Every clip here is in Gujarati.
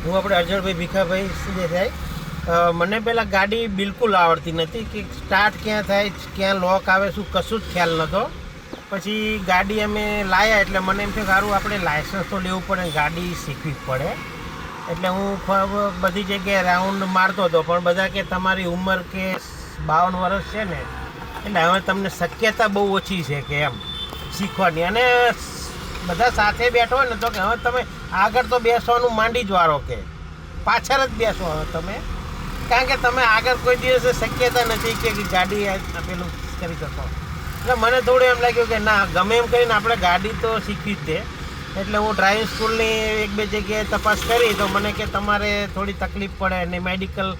હું આપણે અર્જણભાઈ ભીખાભાઈ સિંધેસાઈ મને પહેલાં ગાડી બિલકુલ આવડતી નથી કે સ્ટાર્ટ ક્યાં થાય, ક્યાં લોક આવે, શું કશું જ ખ્યાલ નહોતો. પછી ગાડી અમે લાવ્યા એટલે મને એમ થયું સારું આપણે લાઇસન્સ તો લેવું પડે, ગાડી શીખવી પડે. એટલે હું બધી જગ્યાએ રાઉન્ડ મારતો હતો, પણ બધા કે તમારી ઉંમર કે 52 વર્ષ છે ને, એટલે હવે તમને શક્યતા બહુ ઓછી છે કે એમ શીખવાની. અને બધા સાથે બેઠો હોય ને તો કે હવે તમે આગળ તો બેસવાનું માંડી જ વારો, કે પાછળ જ બેસો હવે તમે, કારણ કે તમે આગળ કોઈ દિવસ શક્યતા નથી કે ગાડી પેલું કરી શકો. એટલે મને થોડું એમ લાગ્યું કે ના, ગમે એમ કરીને આપણે ગાડી તો શીખવી જ છે. એટલે હું ડ્રાઇવિંગ સ્કૂલની 1-2 જગ્યાએ તપાસ કરી તો મને કે તમારે થોડી તકલીફ પડે અને મેડિકલ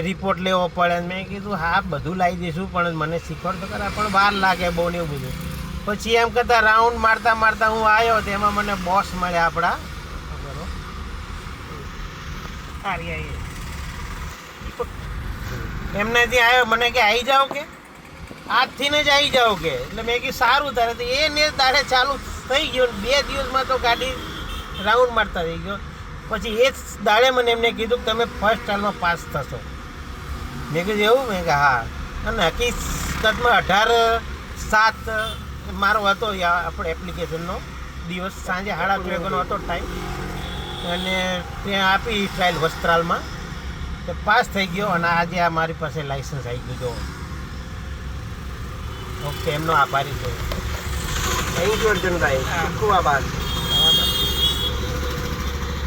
રિપોર્ટ લેવો પડે. મેં કીધું હા બધું લાવી દઈશું, પણ મને શીખવાડ તો કરા, પણ વાર લાગે બહુ ને એવું બધું. પછી એમ કરતાં રાઉન્ડ મારતા મારતા હું આવ્યો, તેમાં મને બોસ મળ્યા આપણા એમને ત્યાં આવ્યો, મને કે આવી જાઓ, કે આજથી જ આવી જાઓ કે. એટલે મેં કીધું સારું તારે. તો એ ને તારે ચાલુ થઈ ગયો, 2 દિવસમાં તો ગાડી રાઉન્ડ મારતા થઈ ગયો. પછી એ જ દાડે મને એમને કીધું કે તમે ફર્સ્ટ ટાઈમમાં પાસ થશો. મેં કીધું એવું? મેં કે હા. અને હકીકતમાં 18/7 મારો હતો આપણે એપ્લિકેશનનો દિવસ, સાંજે 8:30 વાગ્યાનો હતો ટાઈમ. અને ત્યાં આપી ટ્રાયલ વસ્ત્રાલમાં, તો પાસ થઈ ગયો. અને આજે આ મારી પાસે લાઇસન્સ આવી ગયું. ઓકે, એમનો આભારી છું. થેન્ક યુ અર્જુનભાઈ, ખૂબ આભાર.